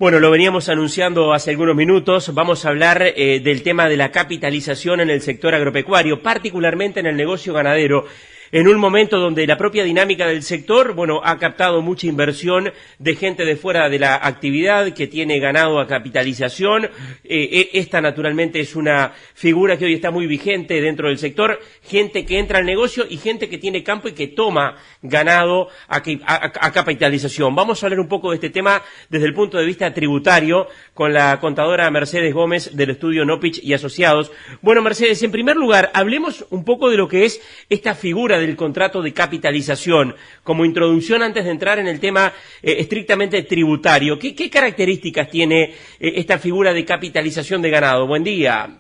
Bueno, lo veníamos anunciando hace algunos minutos, vamos a hablar del tema de la capitalización en el sector agropecuario, particularmente en el negocio ganadero, en un momento donde la propia dinámica del sector, bueno, ha captado mucha inversión de gente de fuera de la actividad que tiene ganado a capitalización. Esta naturalmente es una figura que hoy está muy vigente dentro del sector, gente que entra al negocio y gente que tiene campo y que toma ganado a capitalización. Vamos a hablar un poco de este tema desde el punto de vista tributario con la contadora Mercedes Gómez del estudio Nopich y Asociados. Bueno, Mercedes, en primer lugar, hablemos un poco de lo que es esta figura del contrato de capitalización, como introducción antes de entrar en el tema estrictamente tributario. ¿Qué características tiene esta figura de capitalización de ganado? Buen día.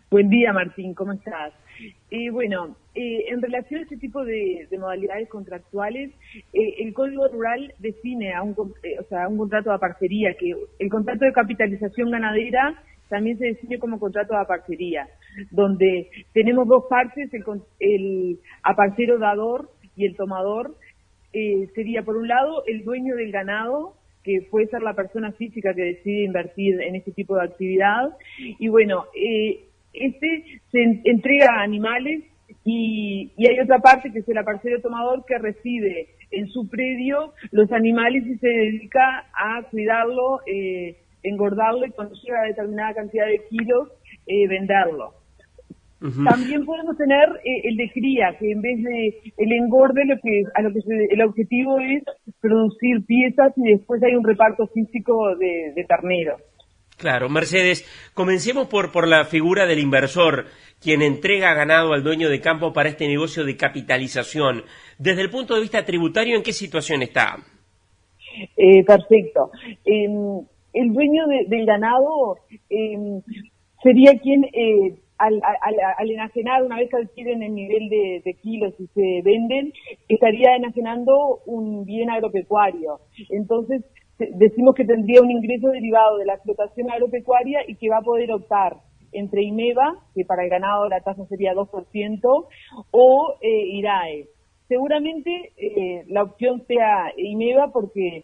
Buen día, Martín, ¿cómo estás? En relación a este tipo de modalidades contractuales, el Código Rural define un contrato de parcería, que el contrato de capitalización ganadera también se define como contrato de parcería, donde tenemos dos partes, el aparcero dador y el tomador. Sería por un lado el dueño del ganado, que puede ser la persona física que decide invertir en este tipo de actividad, y bueno, se entrega animales y hay otra parte que es el aparcero tomador que recibe en su predio los animales y se dedica a cuidarlo, engordarlo y cuando llega a determinada cantidad de kilos, venderlo. Uh-huh. También podemos tener el de cría, que en vez de el engorde, el objetivo es producir piezas y después hay un reparto físico de terneros. Claro, Mercedes, comencemos por la figura del inversor, quien entrega ganado al dueño de campo para este negocio de capitalización. Desde el punto de vista tributario, ¿en qué situación está? Perfecto. El dueño del ganado sería quien, al enajenar, una vez que adquieren el nivel de kilos y se venden, estaría enajenando un bien agropecuario. Entonces, decimos que tendría un ingreso derivado de la explotación agropecuaria y que va a poder optar entre IMEVA, que para el ganado la tasa sería 2%, o IRAE. Seguramente la opción sea IMEVA porque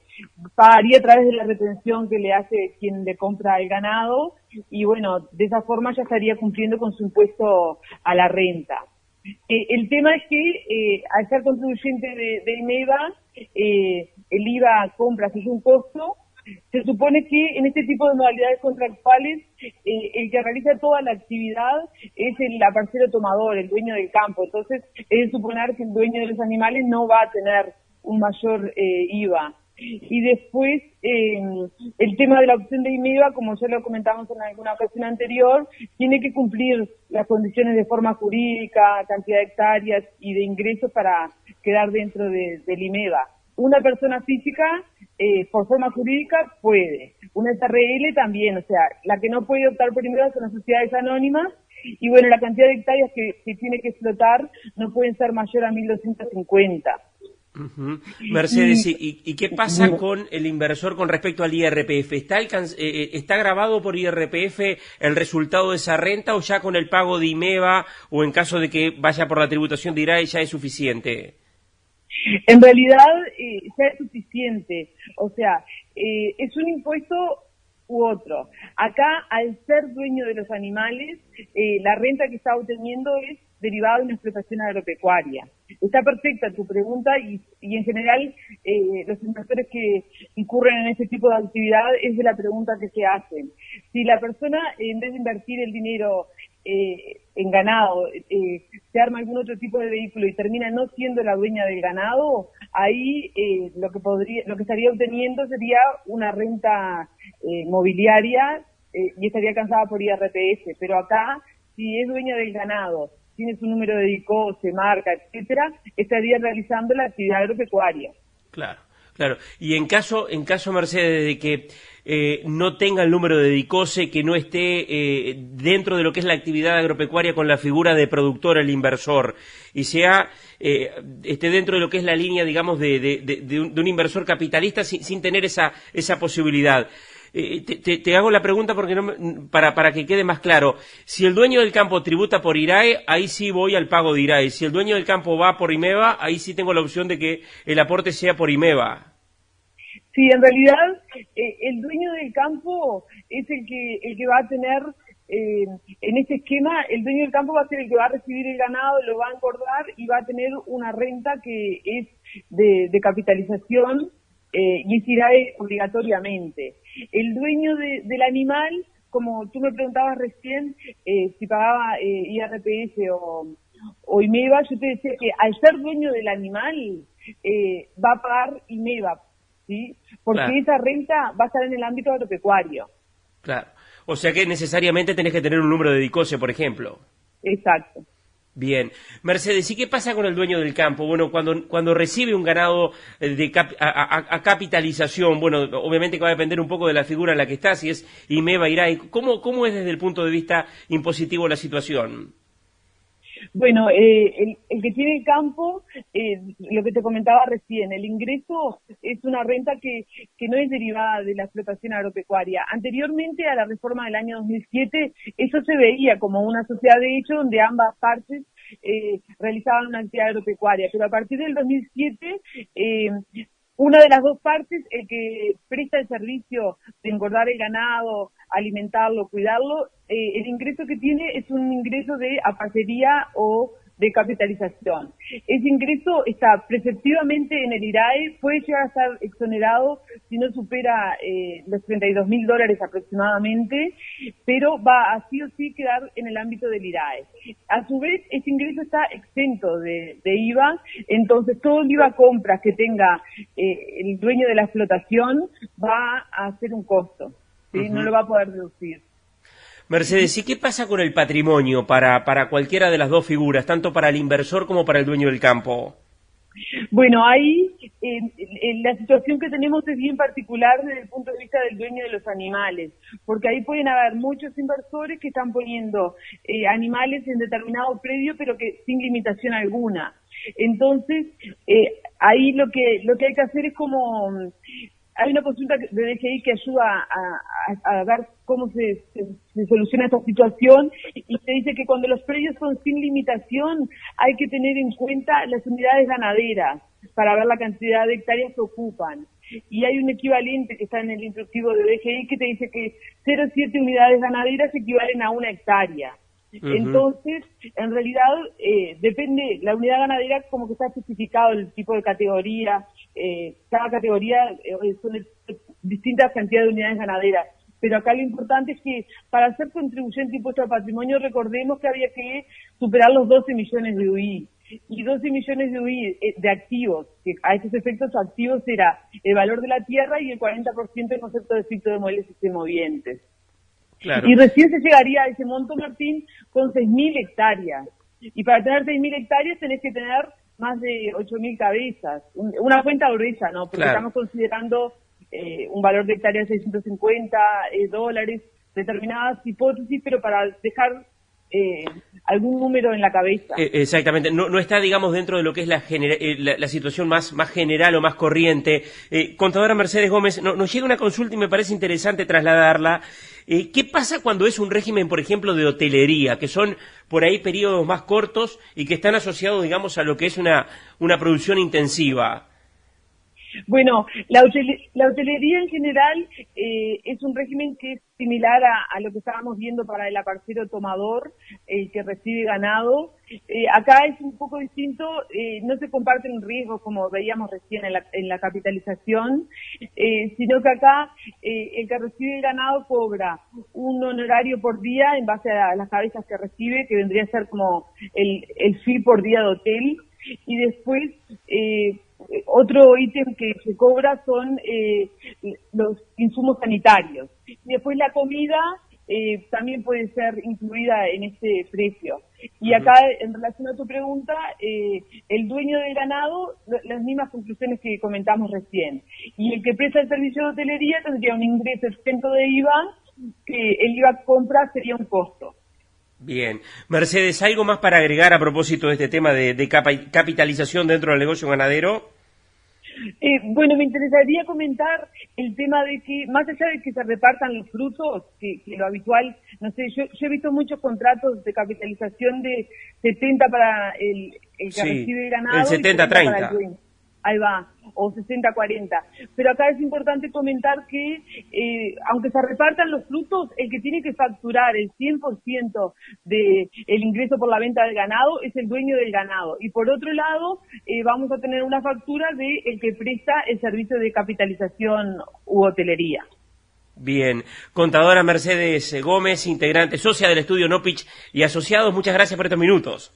pagaría a través de la retención que le hace quien le compra el ganado y bueno, de esa forma ya estaría cumpliendo con su impuesto a la renta. El tema es que al ser contribuyente de IMEVA, el IVA compras es un costo. Se supone que en este tipo de modalidades contractuales el que realiza toda la actividad es el aparcero tomador, el dueño del campo. Entonces es de suponer que el dueño de los animales no va a tener un mayor IVA. Y después el tema de la opción de IMEVA, como ya lo comentamos en alguna ocasión anterior, tiene que cumplir las condiciones de forma jurídica, cantidad de hectáreas y de ingresos para quedar dentro del IMEVA. Una persona física, por forma jurídica, puede. Una SRL también, o sea, la que no puede optar por IMEVA son las sociedades anónimas. Y bueno, la cantidad de hectáreas que tiene que explotar no pueden ser mayor a 1.250. Uh-huh. Mercedes, ¿y qué pasa con el inversor con respecto al IRPF? ¿Está grabado por IRPF el resultado de esa renta o ya con el pago de IMEVA o en caso de que vaya por la tributación de IRAE ya es suficiente? En realidad ya es suficiente, o sea, es un impuesto u otro. Acá, al ser dueño de los animales, la renta que está obteniendo es derivada de una explotación agropecuaria. Está perfecta tu pregunta y en general los inversores que incurren en este tipo de actividad es de la pregunta que se hacen. Si la persona, en vez de invertir el dinero en ganado, se arma algún otro tipo de vehículo y termina no siendo la dueña del ganado, ahí lo que estaría obteniendo sería una renta mobiliaria y estaría alcanzada por IRPF. Pero acá, si es dueña del ganado, tiene su número de DICOSE, marca, etcétera, estaría realizando la actividad agropecuaria. Claro, claro. Y en caso Mercedes, de que no tenga el número de DICOSE, que no esté dentro de lo que es la actividad agropecuaria con la figura de productor, el inversor, y esté dentro de lo que es la línea, digamos, de un inversor capitalista sin tener esa posibilidad. Te hago la pregunta porque para que quede más claro. Si el dueño del campo tributa por IRAE, ahí sí voy al pago de IRAE. Si el dueño del campo va por IMEVA, ahí sí tengo la opción de que el aporte sea por IMEVA. Sí, en realidad el dueño del campo es el que va a tener, en este esquema, el dueño del campo va a ser el que va a recibir el ganado, lo va a engordar y va a tener una renta que es de capitalización y es IRAE obligatoriamente. El dueño del animal, como tú me preguntabas recién, si pagaba IRPF o IMEVA, yo te decía que al ser dueño del animal va a pagar IMEVA, ¿sí? Porque Claro. esa renta va a estar en el ámbito agropecuario. Claro. O sea que necesariamente tenés que tener un número de DICOSE, por ejemplo. Exacto. Bien. Mercedes, ¿y qué pasa con el dueño del campo? Bueno, cuando recibe un ganado a capitalización, bueno, obviamente que va a depender un poco de la figura en la que está, si es IMEVA, IRAE, ¿cómo es desde el punto de vista impositivo la situación? Bueno, el que tiene el campo, lo que te comentaba recién, el ingreso es una renta que no es derivada de la explotación agropecuaria. Anteriormente a la reforma del año 2007, eso se veía como una sociedad de hecho donde ambas partes realizaban una actividad agropecuaria, pero a partir del 2007, una de las dos partes, el que presta el servicio de engordar el ganado, alimentarlo, cuidarlo, el ingreso que tiene es un ingreso de aparcería o de capitalización. Ese ingreso está preceptivamente en el IRAE, puede llegar a estar exonerado si no supera los $32.000 aproximadamente, pero va a sí o sí quedar en el ámbito del IRAE. A su vez, ese ingreso está exento de IVA, entonces todo el IVA a compras que tenga el dueño de la explotación va a ser un costo, ¿sí? No lo va a poder deducir. Mercedes, ¿y qué pasa con el patrimonio para cualquiera de las dos figuras, tanto para el inversor como para el dueño del campo? Bueno, ahí la situación que tenemos es bien particular desde el punto de vista del dueño de los animales, porque ahí pueden haber muchos inversores que están poniendo animales en determinado predio, pero que sin limitación alguna. Entonces, ahí lo que hay que hacer es como... Hay una consulta de DGI que ayuda a ver cómo se soluciona esta situación y se dice que cuando los predios son sin limitación hay que tener en cuenta las unidades ganaderas para ver la cantidad de hectáreas que ocupan. Y hay un equivalente que está en el instructivo de DGI que te dice que 0,7 unidades ganaderas equivalen a 1 hectárea. Entonces, en realidad, depende, la unidad ganadera como que está especificado el tipo de categoría, cada categoría son distintas cantidades de unidades ganaderas, pero acá lo importante es que para ser contribuyente impuesto al patrimonio recordemos que había que superar los 12 millones de UI, y 12 millones de UI de activos, que a estos efectos activos era el valor de la tierra y el 40% en concepto de efecto de muebles y movientes. Claro. Y recién se llegaría a ese monto, Martín, con 6.000 hectáreas. Y para tener 6.000 hectáreas tenés que tener más de 8.000 cabezas. Una cuenta gruesa, ¿no? Porque estamos considerando un valor de hectárea de $650, determinadas hipótesis, pero para dejar algún número en la cabeza. Exactamente, no está, digamos, dentro de lo que es la situación más general o más corriente. Contadora Mercedes Gómez, nos llega una consulta y me parece interesante trasladarla. ¿Qué pasa cuando es un régimen, por ejemplo, de hotelería, que son por ahí periodos más cortos y que están asociados, digamos, a lo que es una producción intensiva? Bueno, la hotelería en general es un régimen que es similar a lo que estábamos viendo para el aparcero tomador, el que recibe ganado. Acá es un poco distinto, no se comparten riesgos como veíamos recién en la capitalización, sino que acá el que recibe el ganado cobra un honorario por día en base a las cabezas que recibe, que vendría a ser como el fee por día de hotel, y después otro ítem que se cobra son los insumos sanitarios. Y después la comida también puede ser incluida en este precio. Y acá, en relación a tu pregunta, el dueño del ganado, las mismas conclusiones que comentamos recién. Y el que presta el servicio de hotelería tendría un ingreso exento de IVA, que el IVA compra sería un costo. Bien. Mercedes, ¿algo más para agregar a propósito de este tema de capitalización dentro del negocio ganadero? Bueno, me interesaría comentar el tema de que, más allá de que se repartan los frutos, que lo habitual, no sé, yo he visto muchos contratos de capitalización de 70 para el que recibe el ganado. El 70-30. Ahí va, o 60-40. Pero acá es importante comentar que, aunque se repartan los frutos, el que tiene que facturar el 100% del ingreso por la venta del ganado es el dueño del ganado. Y por otro lado, vamos a tener una factura de el que presta el servicio de capitalización u hotelería. Bien. Contadora Mercedes Gómez, integrante, socia del estudio Nopich y asociados, muchas gracias por estos minutos.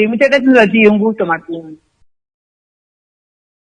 Muchas gracias a ti, un gusto, Martín.